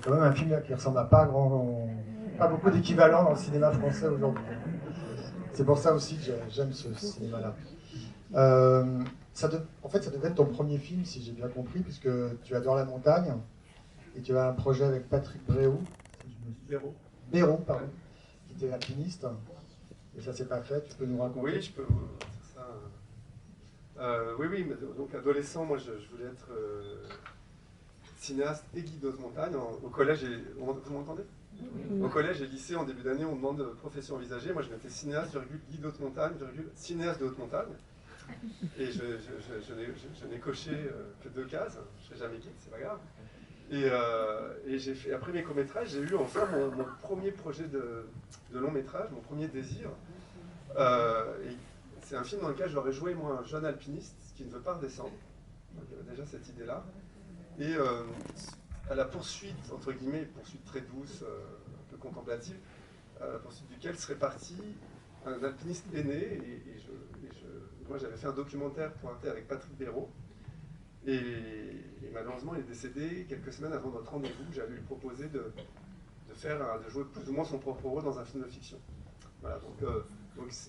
quand même un film qui ressemble à pas beaucoup d'équivalents dans le cinéma français aujourd'hui. C'est pour ça aussi que j'aime ce cinéma-là. En fait, ça devait être ton premier film, si j'ai bien compris, puisque tu adores la montagne, et tu as un projet avec Patrick Béraud, Béraud, pardon, qui était alpiniste, et ça s'est pas fait, tu peux nous raconter? Oui, je peux vous dire ça. Oui, mais donc adolescent, moi je voulais être cinéaste et guide haute montagne. Au collège, vous m'entendez? Au collège et lycée, en début d'année, on demande profession envisagée. Moi je mettais cinéaste, guide haute montagne, cinéaste de haute montagne. Et je n'ai coché que 2 cases, je ne serai jamais guide, c'est pas grave. Et j'ai fait, après mes courts-métrages, j'ai eu enfin mon premier projet de long-métrage, mon premier désir. Et c'est un film dans lequel j'aurais joué, moi, un jeune alpiniste qui ne veut pas redescendre. Donc il y avait déjà cette idée-là. Et à la poursuite, entre guillemets, poursuite très douce, un peu contemplative, à la poursuite duquel serait parti un alpiniste aîné. Moi, j'avais fait un documentaire pour Arte avec Patrick Béraud. Et malheureusement, il est décédé quelques semaines avant notre rendez-vous. J'avais lui proposé de jouer plus ou moins son propre rôle dans un film de fiction. Voilà, donc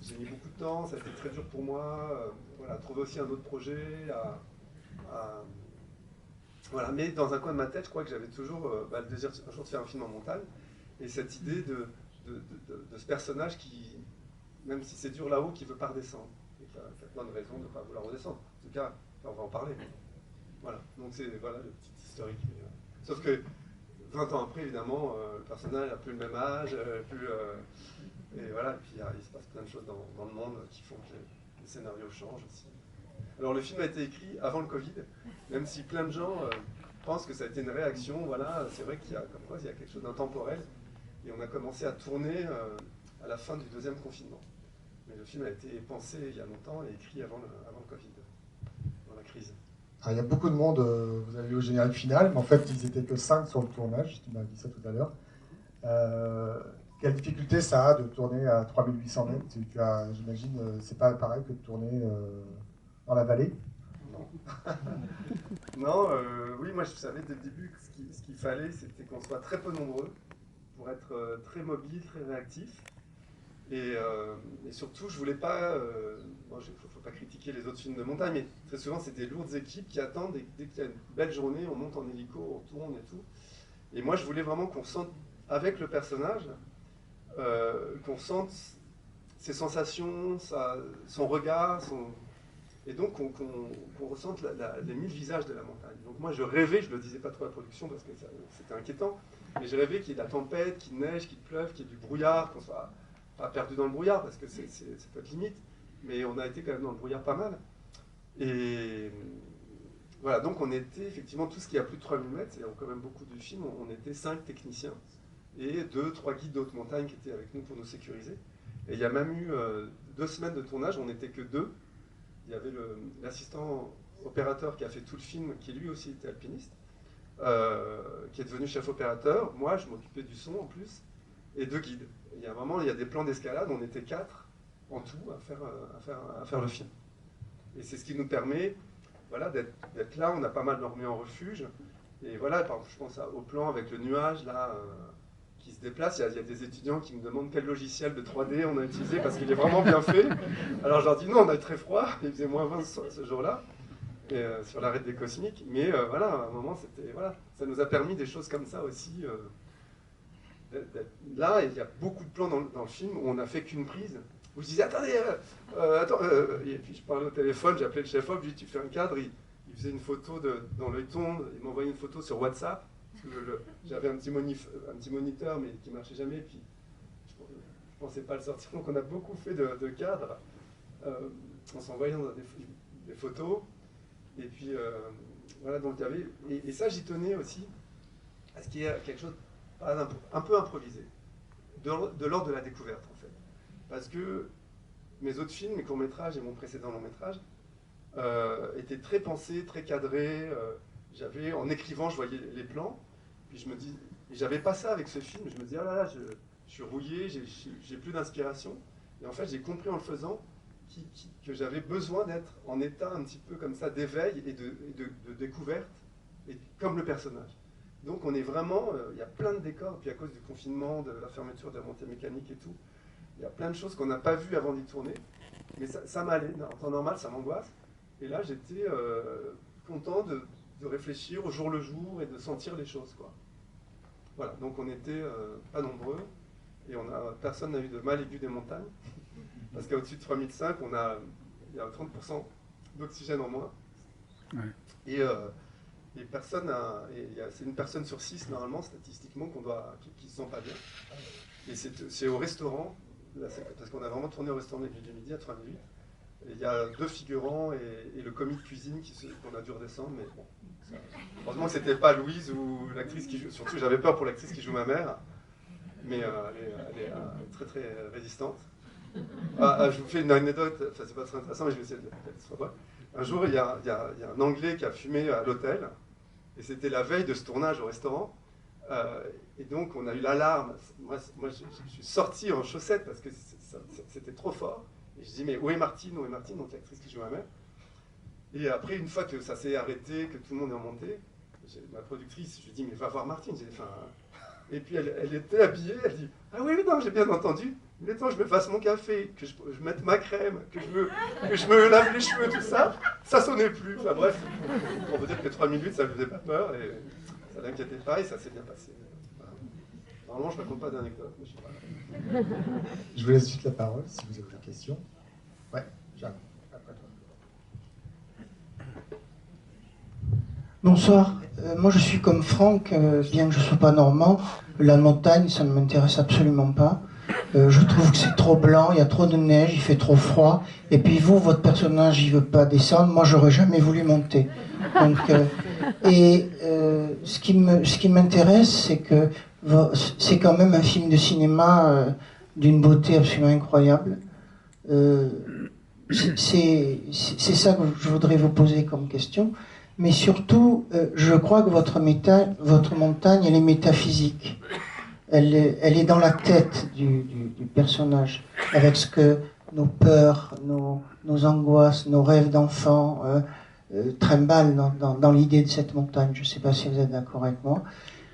j'ai mis beaucoup de temps, ça a été très dur pour moi, voilà, trouver aussi un autre projet, voilà. Mais dans un coin de ma tête, je crois que j'avais toujours le désir un jour de faire un film en montagne, et cette idée de ce personnage qui, même si c'est dur là-haut, qui ne veut pas redescendre, et qui a plein de raisons de ne pas vouloir redescendre. En tout cas, on va en parler. Voilà, donc c'est voilà, le petit historique. Sauf que 20 ans après, évidemment, le personnage n'a plus le même âge, et voilà, et puis il se passe plein de choses dans le monde qui font que les scénarios changent aussi. Alors le film a été écrit avant le Covid, même si plein de gens pensent que ça a été une réaction, voilà, c'est vrai qu'il y a comme quoi il y a quelque chose d'intemporel, et on a commencé à tourner à la fin du 2e confinement. Mais le film a été pensé il y a longtemps et écrit avant le Covid, dans la crise. Alors, il y a beaucoup de monde, vous avez vu au générique final, mais en fait ils étaient que 5 sur le tournage, tu m'as dit ça tout à l'heure. Quelle difficulté ça a de tourner à 3800 mètres? J'imagine, c'est pas pareil que de tourner dans la vallée? Non. Non, oui, moi je savais dès le début que ce qu'il fallait, c'était qu'on soit très peu nombreux pour être très mobile, très réactif. Et surtout, je voulais pas. Bon, il ne faut pas critiquer les autres films de montagne, mais très souvent, c'est des lourdes équipes qui attendent. Dès qu'il y a une belle journée, on monte en hélico, on tourne et tout. Et moi, je voulais vraiment qu'on sente, avec le personnage, qu'on sente ses sensations, son regard, et donc qu'on ressente les 1000 visages de la montagne. Donc moi, je rêvais, je ne le disais pas trop à la production parce que c'était inquiétant, mais je rêvais qu'il y ait de la tempête, qu'il neige, qu'il pleuve, qu'il y ait du brouillard, qu'on soit pas perdu dans le brouillard parce que ça peut être limite, mais on a été quand même dans le brouillard pas mal. Et voilà, donc on était effectivement, tout ce qui est à plus de 3000 mètres, c'est quand même beaucoup du film, on était 5 techniciens et 2-3 guides de haute montagne qui étaient avec nous pour nous sécuriser. Et il y a même eu 2 semaines de tournage, on n'était que 2. Il y avait l'assistant opérateur qui a fait tout le film, qui lui aussi était alpiniste, qui est devenu chef opérateur. Moi, je m'occupais du son en plus, et 2 guides. Il y a un moment, il y a des plans d'escalade, on était 4 en tout à faire le film. Et c'est ce qui nous permet, voilà, d'être là. On a pas mal dormi en refuge. Et voilà, par exemple, je pense au plan avec le nuage là qui se déplace. Il y a des étudiants qui me demandent quel logiciel de 3D on a utilisé parce qu'il est vraiment bien fait. Alors je leur dis non, on a très froid. Il faisait moins 20 ce jour-là, sur l'arête des cosmiques. Mais voilà, à un moment, voilà, ça nous a permis des choses comme ça aussi. Là, il y a beaucoup de plans dans le film où on n'a fait qu'une prise. Où je disais, attendez, attends, et puis je parlais au téléphone, j'appelais le chef-op, je lui dis, tu fais un cadre, il faisait une photo dans l'œil tombe, il m'envoyait une photo sur WhatsApp, parce que j'avais un petit moniteur, mais qui ne marchait jamais, et puis je ne pensais pas le sortir, donc on a beaucoup fait de cadres, en s'envoyant des photos, et puis voilà, donc il y avait, et ça j'y tenais aussi, à ce qu'il y ait quelque chose un peu improvisé, de l'ordre de la découverte en fait. Parce que mes autres films, mes courts-métrages et mon précédent long-métrage étaient très pensés, très cadrés. En écrivant, je voyais les plans, puis je me dis, j'avais pas ça avec ce film, je me dis, oh là là, je suis rouillé, j'ai plus d'inspiration. Et en fait, j'ai compris en le faisant que j'avais besoin d'être en état un petit peu comme ça d'éveil et de découverte, et comme le personnage. Donc on est vraiment, il y a plein de décors, et puis à cause du confinement, de la fermeture de la montée mécanique et tout, il y a plein de choses qu'on n'a pas vues avant d'y tourner. Mais ça m'allait, en temps normal, ça m'angoisse. Et là, j'étais content de réfléchir au jour le jour et de sentir les choses, quoi. Voilà, donc on n'était pas nombreux, et personne n'a eu de mal aigu des montagnes, parce qu'au-dessus de 3005, il y a 30% d'oxygène en moins. Ouais. Et personne c'est une personne sur 6 normalement statistiquement qui ne se sent pas bien. Et c'est au restaurant, là, parce qu'on a vraiment tourné au restaurant du midi à 38. Et il y a 2 figurants et le commis de cuisine qu'on a dû redescendre, mais bon. Heureusement que c'était pas Louise ou l'actrice qui joue. Surtout j'avais peur pour l'actrice qui joue ma mère, mais elle est très très résistante. Je vous fais une anecdote, enfin c'est pas très intéressant, mais je vais essayer de qu'elle soit vraie. Un jour, il y a un Anglais qui a fumé à l'hôtel, et c'était la veille de ce tournage au restaurant. Et donc, on a eu l'alarme. Moi, je suis sorti en chaussettes parce que c'était trop fort. Et je dis, mais où est Martine? Où est Martine? Donc, l'actrice qui joue ma mère. Et après, une fois que ça s'est arrêté, que tout le monde est remonté, ma productrice, je lui dis, mais va voir Martine. Et puis, elle était habillée. Elle dit, ah oui, non, j'ai bien entendu. Il est temps que je me fasse mon café, que je mette ma crème, que je me lave les cheveux, tout ça. Ça sonnait plus. Enfin bref, on peut dire que 3 minutes, ça ne lui faisait pas peur. Et ça l'inquiétait pas et ça s'est bien passé. Voilà. Normalement, je ne raconte pas d'anecdote, mais je sais pas. Je vous laisse juste la parole si vous avez des questions. Ouais, j'arrive. Après toi. Bonsoir. Moi, je suis comme Franck, bien que je ne sois pas normand. La montagne, ça ne m'intéresse absolument pas. Je trouve que c'est trop blanc, il y a trop de neige, il fait trop froid. Et puis vous, votre personnage, il ne veut pas descendre. Moi, j'aurais jamais voulu monter. Donc, ce qui m'intéresse, c'est que c'est quand même un film de cinéma d'une beauté absolument incroyable. C'est ça que je voudrais vous poser comme question. Mais surtout, je crois que votre montagne, elle est métaphysique. Elle est dans la tête du personnage, avec ce que nos peurs, nos angoisses, nos rêves d'enfant trimballent dans l'idée de cette montagne. Je ne sais pas si vous êtes d'accord avec moi.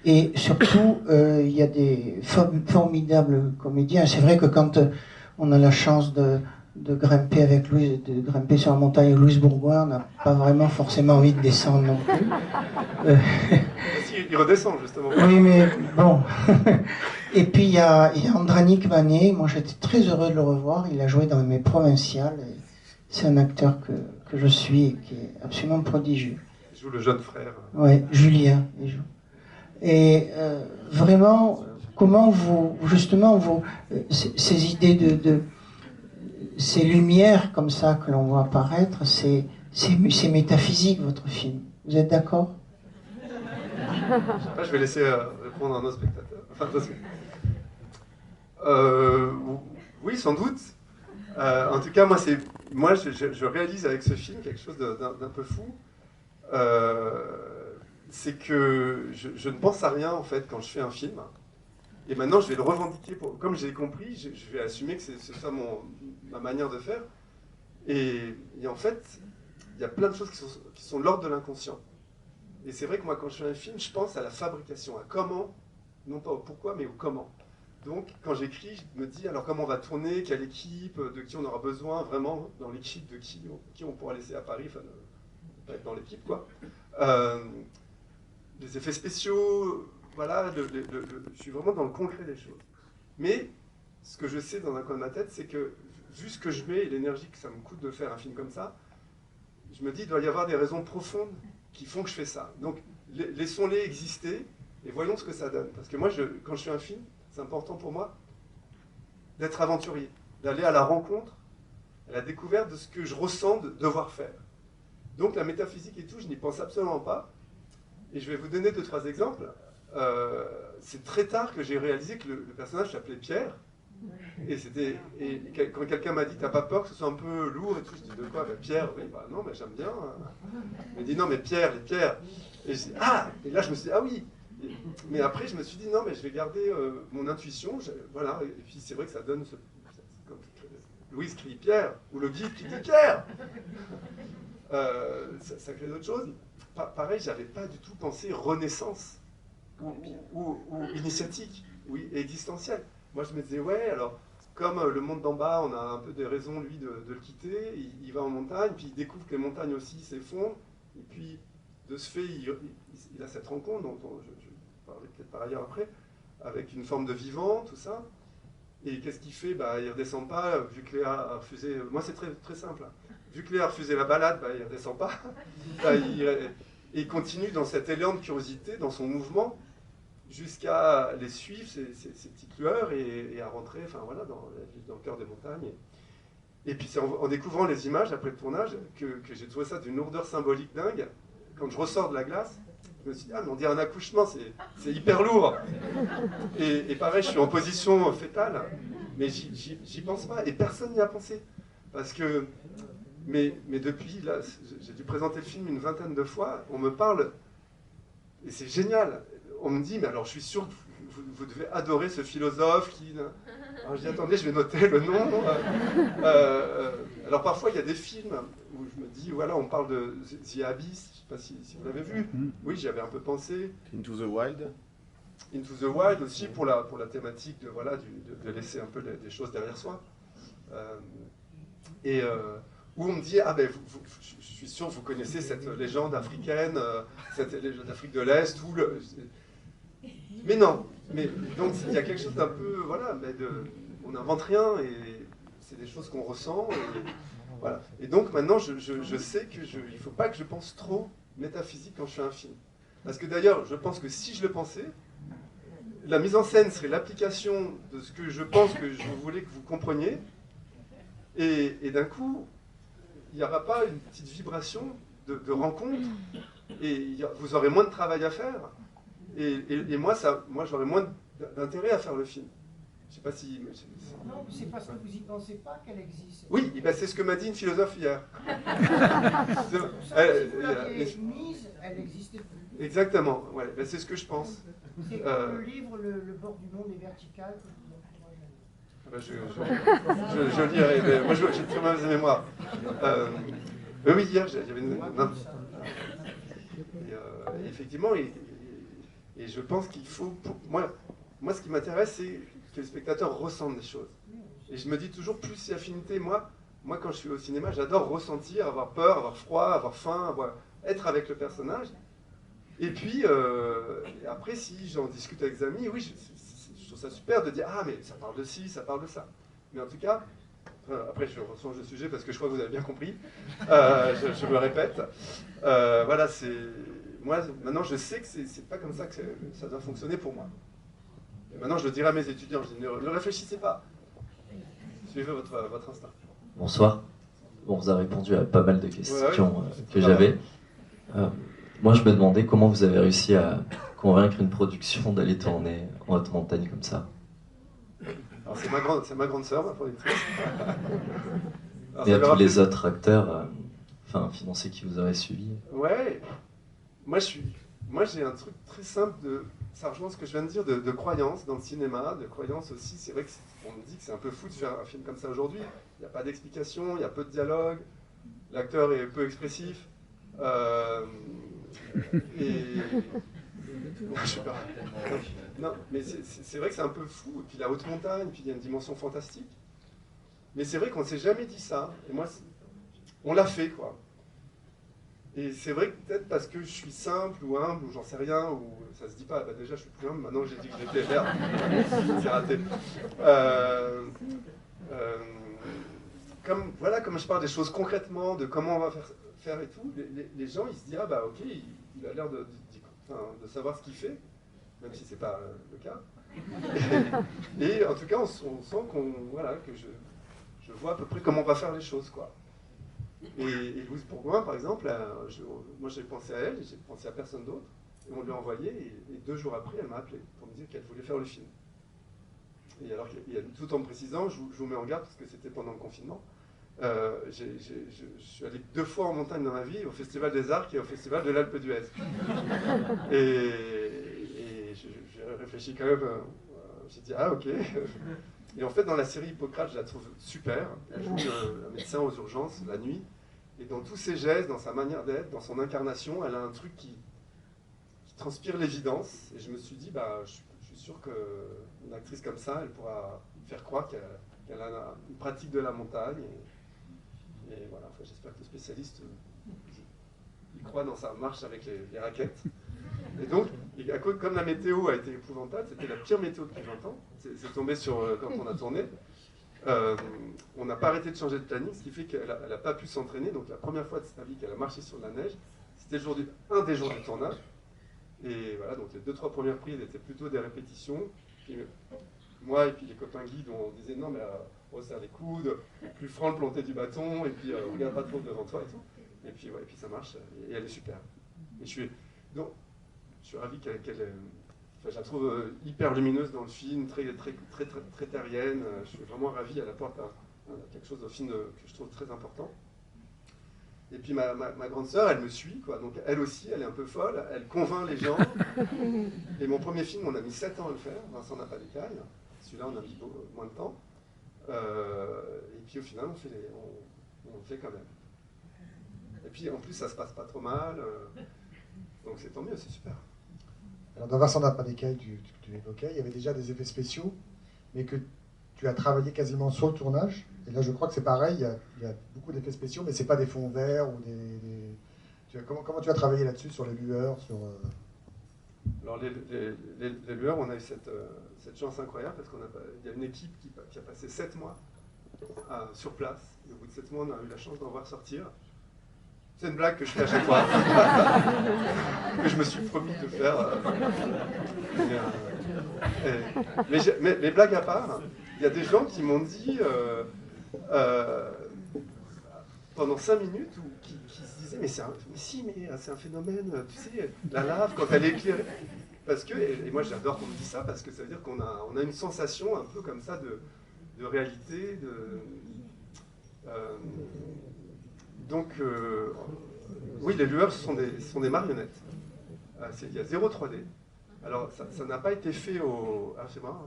Et surtout, il y a des formidables comédiens. C'est vrai que quand on a la chance de grimper avec Louise, de grimper sur la montagne avec Louise Bourgoin, on n'a pas vraiment forcément envie de descendre non plus. Il redescend justement. Oui, mais bon. Et puis il y a Andranik Mané. Moi, j'étais très heureux de le revoir. Il a joué dans Mes Provinciales. C'est un acteur que je suis et qui est absolument prodigieux. Il joue le jeune frère. Oui, Julien. Il joue. Et vraiment, comment ces idées ces lumières comme ça que l'on voit apparaître, c'est métaphysique, votre film. Vous êtes d'accord? Je vais laisser répondre à nos spectateurs. Enfin, oui, sans doute. En tout cas, moi, je réalise avec ce film quelque chose d'un peu fou. C'est que je ne pense à rien, en fait, quand je fais un film. Et maintenant, je vais le revendiquer. Comme j'ai compris, je vais assumer que c'est ça ma manière de faire. Et en fait, il y a plein de choses qui sont de l'ordre de l'inconscient. Et c'est vrai que moi, quand je fais un film, je pense à la fabrication, à comment, non pas au pourquoi, mais au comment. Donc, quand j'écris, je me dis, alors comment on va tourner, quelle équipe, de qui on aura besoin, vraiment, dans l'équipe, de qui on pourra laisser à Paris, enfin, pas être dans l'équipe, quoi. Les effets spéciaux, voilà, je suis vraiment dans le concret des choses. Mais, ce que je sais dans un coin de ma tête, c'est que, vu ce que je mets et l'énergie que ça me coûte de faire un film comme ça, je me dis, il doit y avoir des raisons profondes qui font que je fais ça. Donc, laissons-les exister et voyons ce que ça donne. Parce que moi, quand je fais un film, c'est important pour moi d'être aventurier, d'aller à la rencontre, à la découverte de ce que je ressens de devoir faire. Donc, la métaphysique et tout, je n'y pense absolument pas. Et je vais vous donner 2-3 exemples. C'est très tard que j'ai réalisé que le personnage s'appelait Pierre. Et quand quelqu'un m'a dit, t'as pas peur que ce soit un peu lourd et tout, je dis, de quoi? Pierre, oui, non, mais j'aime bien. Il m'a dit, non, mais Pierre, les pierres. Et je dis, ah! Et là, je me suis dit, ah oui! Mais après, je me suis dit, non, mais je vais garder mon intuition. Voilà, et puis c'est vrai que ça donne comme Louise crie Pierre, ou le guide qui dit Pierre! Ça crée d'autres choses. Pareil, j'avais pas du tout pensé Renaissance. ou initiatique, oui, existentielle. Moi, je me disais, ouais, alors, comme le monde d'en bas, on a un peu des raisons, lui, de le quitter, il va en montagne, puis il découvre que les montagnes aussi s'effondrent, et puis, de ce fait, il a cette rencontre, dont je parlerai peut-être par ailleurs après, avec une forme de vivant, tout ça. Et qu'est-ce qu'il fait? Bah, il ne redescend pas, vu que Léa a refusé... Moi, c'est très, très simple. Vu que Léa a refusé la balade, bah, il ne redescend pas. Bah, il continue dans cet élan de curiosité, dans son mouvement, jusqu'à les suivre, ces petites lueurs, et à rentrer voilà, dans le cœur des montagnes. Et puis c'est en découvrant les images après le tournage que j'ai trouvé ça d'une lourdeur symbolique dingue. Quand je ressors de la glace, je me suis dit, ah, mais on dirait un accouchement, c'est hyper lourd. Et pareil, je suis en position fétale, mais j'y pense pas, et personne n'y a pensé. Parce que, mais depuis, là, j'ai dû présenter le film une vingtaine de fois, on me parle, et c'est génial. On me dit, mais alors je suis sûr que vous devez adorer ce philosophe qui... Alors je dis, attendez, je vais noter le nom. Alors parfois, il y a des films où je me dis, voilà, on parle de The Abyss, je ne sais pas si vous l'avez vu. Oui, j'y avais un peu pensé. Into the Wild. Into the Wild aussi, pour la thématique de, voilà, de laisser un peu des choses derrière soi. Où on me dit, ah ben, je suis sûr que vous connaissez cette légende africaine, cette légende d'Afrique de l'Est, où le... Mais non, donc il y a quelque chose d'un peu, voilà, on n'invente rien, et c'est des choses qu'on ressent, et voilà. Et donc maintenant, je sais qu'il ne faut pas que je pense trop métaphysique quand je fais un film. Parce que d'ailleurs, je pense que si je le pensais, la mise en scène serait l'application de ce que je pense que je voulais que vous compreniez, et d'un coup, il n'y aura pas une petite vibration de rencontre, et vous aurez moins de travail à faire. Et moi, j'aurais moins d'intérêt à faire le film. Je sais pas si... Non, c'est parce que vous n'y pensez pas qu'elle existe. Oui, ben c'est ce que m'a dit une philosophe hier. Si vous l'aviez mise, elle n'existait plus. Exactement, ouais, ben c'est ce que je pense. C'est comme le livre Le bord du monde est vertical. Ben je lirai, mais moi j'ai très mauvaise mémoire. Oui, hier, il y avait une... Et effectivement, et je pense qu'il faut... Moi, ce qui m'intéresse, c'est que les spectateurs ressentent des choses. Et je me dis toujours, plus si affinité, moi, quand je suis au cinéma, j'adore ressentir, avoir peur, avoir froid, avoir faim, être avec le personnage. Et puis, après, si j'en discute avec des amis, oui, je trouve ça super de dire, ah, mais ça parle de ci, ça parle de ça. Mais en tout cas, après, je rechange de sujet parce que je crois que vous avez bien compris. Je me répète. Voilà, c'est... Moi, maintenant, je sais que c'est pas comme ça que ça doit fonctionner pour moi. Et maintenant, je le dirai à mes étudiants, je dis, ne réfléchissez pas. Suivez votre instinct. Bonsoir. Bon, vous avez répondu à pas mal de questions ouais, que j'avais. Moi, je me demandais comment vous avez réussi à convaincre une production d'aller tourner en haute montagne comme ça. Alors, c'est ma grande sœur, ma productrice. Et à tous les autres acteurs, financiers qui vous auraient suivi. Ouais. Moi, j'ai un truc très simple ça rejoint ce que je viens de dire, de croyance dans le cinéma, de croyance aussi. C'est vrai qu'on me dit que c'est un peu fou de faire un film comme ça aujourd'hui. Il n'y a pas d'explication, il y a peu de dialogue, l'acteur est peu expressif. Je sais pas. Non, mais c'est vrai que c'est un peu fou. Et puis la haute montagne, puis il y a une dimension fantastique. Mais c'est vrai qu'on ne s'est jamais dit ça. Et moi, on l'a fait, quoi. Et c'est vrai que peut-être parce que je suis simple ou humble ou j'en sais rien, ou ça se dit pas, bah déjà je suis plus humble, maintenant j'ai dit que j'étais vert, c'est raté. Comme je parle des choses concrètement, de comment on va faire et tout, les gens ils se disent, ah bah ok, il a l'air de savoir ce qu'il fait, même si c'est pas le cas. Et en tout cas on sent que je vois à peu près comment on va faire les choses, quoi. Et Louise Bourgoin, par exemple, moi j'ai pensé à elle, et j'ai pensé à personne d'autre, et on lui a envoyé, et 2 jours après, elle m'a appelé pour me dire qu'elle voulait faire le film. Et alors, tout en me précisant, je vous mets en garde, parce que c'était pendant le confinement, je suis allé 2 fois en montagne dans ma vie, au Festival des Arcs et au Festival de l'Alpe d'Huez. Et j'ai réfléchi quand même, j'ai dit, ah ok. Et en fait, dans la série Hippocrate, je la trouve super. Elle joue un médecin aux urgences la nuit. Et dans tous ses gestes, dans sa manière d'être, dans son incarnation, elle a un truc qui transpire l'évidence. Et je me suis dit, bah, je suis sûr qu'une actrice comme ça, elle pourra faire croire qu'elle a une pratique de la montagne. Et voilà, enfin, j'espère que les spécialistes ils croient dans sa marche avec les raquettes. Et donc, comme la météo a été épouvantable, c'était la pire météo depuis 20 ans, c'est tombé quand on a tourné, on n'a pas arrêté de changer de planning, ce qui fait qu'elle n'a pas pu s'entraîner. Donc la première fois de sa vie qu'elle a marché sur de la neige, c'était un des jours du tournage. Et voilà, donc les 2-3 premières prises étaient plutôt des répétitions. Puis, moi et puis les copains guides, on disait non mais resserre les coudes, plus franc le planté du bâton, et puis regarde pas trop devant toi et tout. Et puis, ouais, et puis ça marche, et elle est super. Et je suis ravi qu'elle enfin, je la trouve hyper lumineuse dans le film, très terrienne. Je suis vraiment ravi, elle apporte quelque chose au film que je trouve très important. Et puis ma grande sœur, elle me suit, quoi. Donc elle aussi, elle est un peu folle, elle convainc les gens. Et mon premier film, on a mis 7 ans à le faire, Vincent n'a pas d'écaille. Celui-là, on a mis moins de temps. Et puis au final, on le fait quand même. Et puis en plus, ça se passe pas trop mal. Donc c'est tant mieux, c'est super. Alors dans Vincent n'a pas d'écaille, tu l'évoquais, il y avait déjà des effets spéciaux, mais que tu as travaillé quasiment sur le tournage. Et là, je crois que c'est pareil, il y a beaucoup d'effets spéciaux, mais c'est pas des fonds verts ou comment tu as travaillé là-dessus, sur les lueurs, sur... Alors les lueurs, on a eu cette chance incroyable parce qu'il y a une équipe qui a passé 7 mois sur place. Et au bout de 7 mois, on a eu la chance d'en voir sortir. C'est une blague que je fais à chaque fois, que je me suis promis de faire. Mais les blagues à part, il y a des gens qui m'ont dit pendant 5 minutes qui se disaient mais c'est un phénomène, tu sais, la lave quand elle est éclairée. Parce que, et moi j'adore qu'on me dise ça, parce que ça veut dire qu'on a une sensation un peu comme ça de réalité, donc, oui, les lueurs, ce sont des marionnettes. Il y a 0 3D. Alors, ça n'a pas été fait au... Ah, c'est marrant.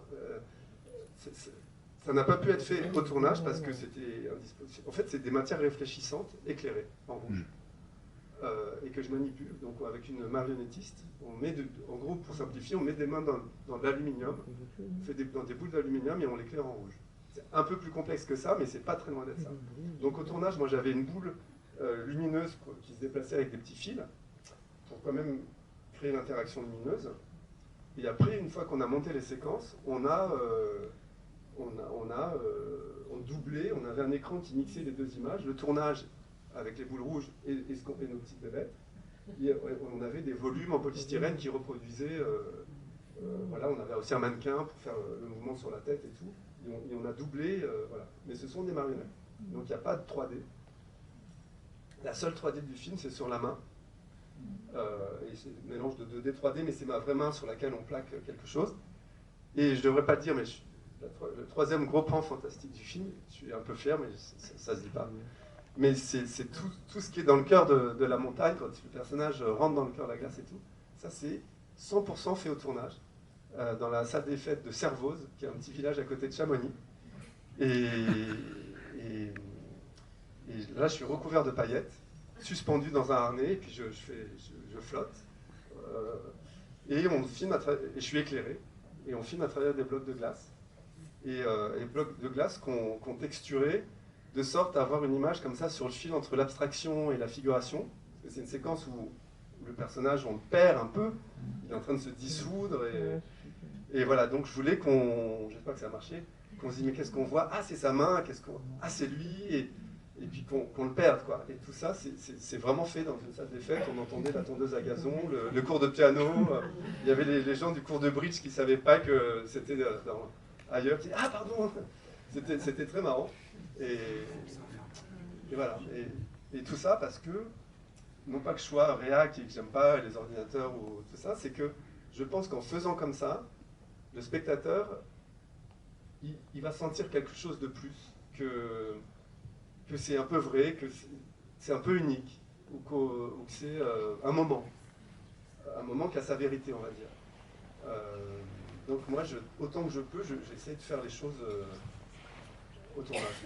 Ça n'a pas pu être fait au tournage parce que c'était un dispositif. En fait, c'est des matières réfléchissantes éclairées en rouge. Et que je manipule. Donc, avec une marionnettiste, en gros, pour simplifier, on met des mains dans de l'aluminium, on fait dans des boules d'aluminium et on l'éclaire en rouge. C'est un peu plus complexe que ça, mais c'est pas très loin d'être ça. Donc au tournage, moi j'avais une boule lumineuse qui se déplaçait avec des petits fils pour quand même créer l'interaction lumineuse. Et après, une fois qu'on a monté les séquences, on doublait, on avait un écran qui mixait les 2 images, le tournage avec les boules rouges et nos petites bébêtes. Et on avait des volumes en polystyrène qui reproduisaient. Voilà, on avait aussi un mannequin pour faire le mouvement sur la tête et tout. Et on a doublé, voilà. Mais ce sont des marionnettes. Donc il n'y a pas de 3D. La seule 3D du film, c'est sur la main. Et c'est un mélange de 2D, 3D, mais c'est ma vraie main sur laquelle on plaque quelque chose. Et je ne devrais pas le dire, mais le 3e gros point fantastique du film, je suis un peu fier, mais ça ne se dit pas. Mais c'est tout ce qui est dans le cœur de la montagne, quand le personnage rentre dans le cœur de la glace et tout. Ça, c'est 100% fait au tournage. Dans la salle des fêtes de Servoz, qui est un petit village à côté de Chamonix. Et là, je suis recouvert de paillettes, suspendu dans un harnais, et puis je flotte. Et on filme et je suis éclairé, et on filme à travers des blocs de glace. Et les blocs de glace qu'on texturait de sorte à avoir une image comme ça sur le fil entre l'abstraction et la figuration. Parce que c'est une séquence où le personnage, on le perd un peu, il est en train de se dissoudre, et voilà, donc je voulais j'espère que ça a marché, qu'on se dise mais qu'est-ce qu'on voit? Ah, c'est sa main, ah, c'est lui, et puis qu'on le perde, quoi. Et tout ça, c'est vraiment fait dans une salle des fêtes. On entendait la tondeuse à gazon, le cours de piano, il y avait les gens du cours de bridge qui ne savaient pas que c'était ailleurs, qui disaient ah, pardon. C'était très marrant. Et voilà, et tout ça parce que, non pas que je sois réac et que j'aime pas les ordinateurs ou tout ça, c'est que je pense qu'en faisant comme ça, le spectateur, il va sentir quelque chose de plus, que c'est un peu vrai, que c'est un peu unique, ou que c'est un moment qui a sa vérité, on va dire. Donc moi, autant que je peux, j'essaie de faire les choses au tournage.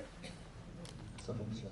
Ça fonctionne.